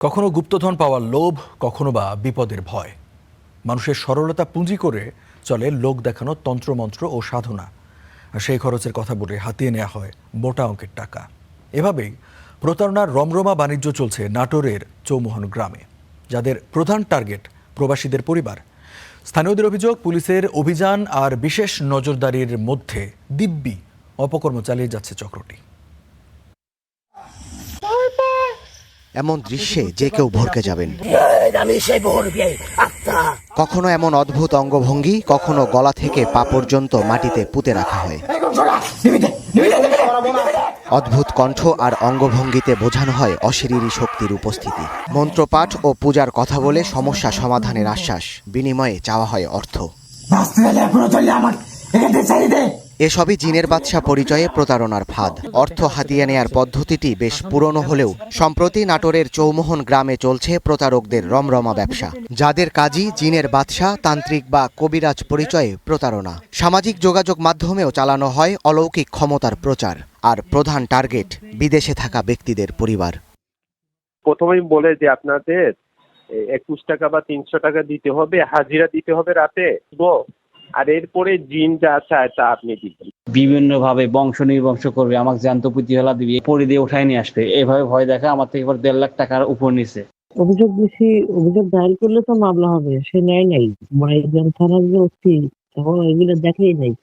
কখনো গুপ্তধন পাওয়ার লোভ, কখনো বা বিপদের ভয়। মানুষের সরলতা পুঁজি করে চলে লোক দেখানো তন্ত্রমন্ত্র ও সাধনা। আর সেই খরচের কথা বলে হাতিয়ে নেওয়া হয় মোটা অঙ্কের টাকা। এভাবেই প্রতারণার রমরমা বাণিজ্য চলছে নাটোরের চৌমোহন গ্রামে, যাদের প্রধান টার্গেট প্রবাসীদের পরিবার। স্থানীয়দের অভিযোগ, পুলিশের অভিযান আর বিশেষ নজরদারির মধ্যে দিব্যি অপকর্ম চালিয়ে যাচ্ছে চক্রটি। এমন দৃশ্যে যে কেউ ভরকে যাবেন। কখনো এমন অদ্ভুত অঙ্গভঙ্গি, কখনো গলা থেকে পা পর্যন্ত মাটিতে পুঁতে রাখা হয়। অদ্ভুত কণ্ঠ আর অঙ্গভঙ্গিতে বোঝানো হয় অশরীরী শক্তির উপস্থিতি। মন্ত্রপাঠ ও পূজার কথা বলে সমস্যা সমাধানের আশ্বাস, বিনিময়ে চাওয়া হয় অর্থ। এসবই জিনের বাদশা পরিচয়ে প্রতারণার ফাঁদ। অর্থ হাতিয়ে নেয়ার পদ্ধতিটি বেশ পুরনো হলেও সম্প্রতি নাটোরের চৌমোহন গ্রামে চলছে প্রতারকদের রমরমা ব্যবসা, যাদের কাজই জিনের বাদশা, তান্ত্রিক বা কবিরাজ পরিচয়ে প্রতারণা। সামাজিক যোগাযোগ মাধ্যমেও চালানো হয় অলৌকিক ক্ষমতার প্রচার, আর প্রধান টার্গেট বিদেশে থাকা ব্যক্তিদের পরিবার। প্রথমেই বলে যে আপনাদের 21 টাকা বা 300 টাকা দিতে হবে, হাজিরা দিতে হবে রাতে, আর এরপরে জিন যা চায় তা আপনি দিবেন। বিভিন্ন ভাবে বংশ নির্বংশ করবে, আমাকে জ্যান্ত পুঁতি হলা দিবি, পরি দিয়ে উঠাই নিয়ে আসবে, এইভাবে ভয় দেখা আমার থেকে 1.5 লাখ টাকার উপর নিছে। অভিযোগ বেশি, অভিযোগ দায়ের করলে তো মামলা হবে, সে ন্যায় নাই। মাইজবান থানার যে ওসি তখন এগুলো দেখেই নাই।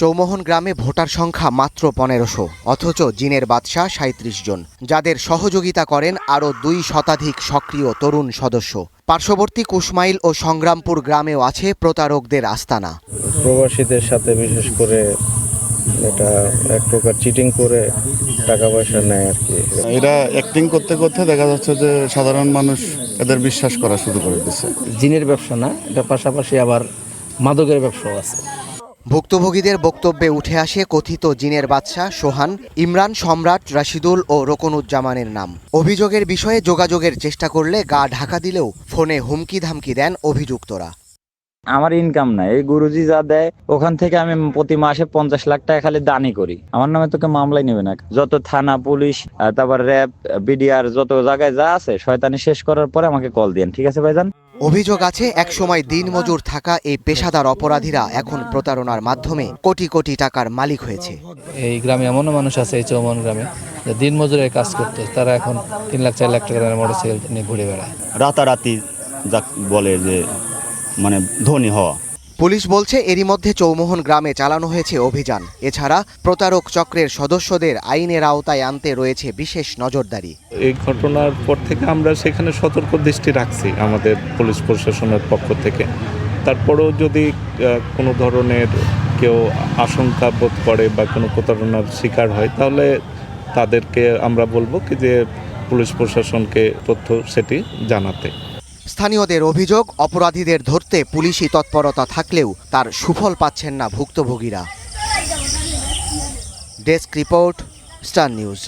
চৌমোহন গ্রামে ভোটার সংখ্যা মাত্র 1500, অথচ জিনের বাদশা 37 জন, যাদের সহযোগিতা করেন আরও 2 শতাধিক সক্রিয় তরুণ সদস্য। পার্শ্ববর্তী কুশমাইল ও সংগ্রামপুর গ্রামেও আছে প্রতারকদের আস্তানা। প্রবাসীদের সাথে বিশেষ করে এটা এক প্রকার চিটিং করে টাকা পয়সা নেয় আর কি। এরা অ্যাক্টিং করতে করতে দেখা যাচ্ছে যে সাধারণ মানুষ এদের বিশ্বাস করা শুরু করে দিচ্ছে। জিনের ব্যবসা না, এটা পাশাপাশি আবার মাদকের ব্যবসাও আছে। ভুক্তভোগীদের বক্তব্যে উঠে আসে কথিত জিনের বাদশা সোহান, ইমরান, সম্রাট, রাশিদুল ও রোকনুজ্জামানের নাম। অভিযোগের বিষয়ে যোগাযোগের চেষ্টা করলে গা ঢাকা দিলেও ফোনে হুমকি ধামকি দেন অভিযুক্তরা। আমার ইনকাম নাই, এই গুরুজি যা দেয় ওখান থেকে আমি প্রতি মাসে 50 লাখ টাকা খালি দানি করি। আমার নামে তোকে মামলাই নেবে না। যত থানা, পুলিশ, তারপর র্যাব, বিডিআর যত জায়গায় যা আছে শয়তানি শেষ করার পরে আমাকে কল দেন, ঠিক আছে ভাইজান? অভিযোগ আছে একসময় দিনমজুর থাকা এই পেশাদার অপরাধীরা এখন প্রতারণার মাধ্যমে কোটি কোটি টাকার মালিক হয়েছে। এই গ্রামে এমনও মানুষ আছে, এই চৌমোহন গ্রামে, যে দিন মজুরের কাজ করতো, তারা এখন 3 লাখ 4 লাখ টাকার মোটরসাইকেল নিয়ে ঘুরে বেড়ায়। রাতারাতি যা বলে যে মানে ধনী হওয়া। পুলিশ বলছে এরই মধ্যে চৌমোহন গ্রামে চালানো হয়েছে অভিযান। এছাড়া প্রতারক চক্রের সদস্যদের আইনের আওতায় আনতে রয়েছে বিশেষ নজরদারি। এই ঘটনার পর থেকে আমরা সেখানে সতর্ক দৃষ্টি রাখছি আমাদের পুলিশ প্রশাসনের পক্ষ থেকে। তারপরেও যদি কোনো ধরনের কেউ আশঙ্কা বোধ করে বা কোনো প্রতারণার শিকার হয়, তাহলে তাদেরকে আমরা বলবো কি যে পুলিশ প্রশাসনকে তথ্য সেটি জানাতে। স্থানীয়দের অভিযোগ, অপরাধীদের ধরতে পুলিশি তৎপরতা থাকলেও তার সুফল পাচ্ছেন না ভুক্তভোগীরা। Desk report, star news.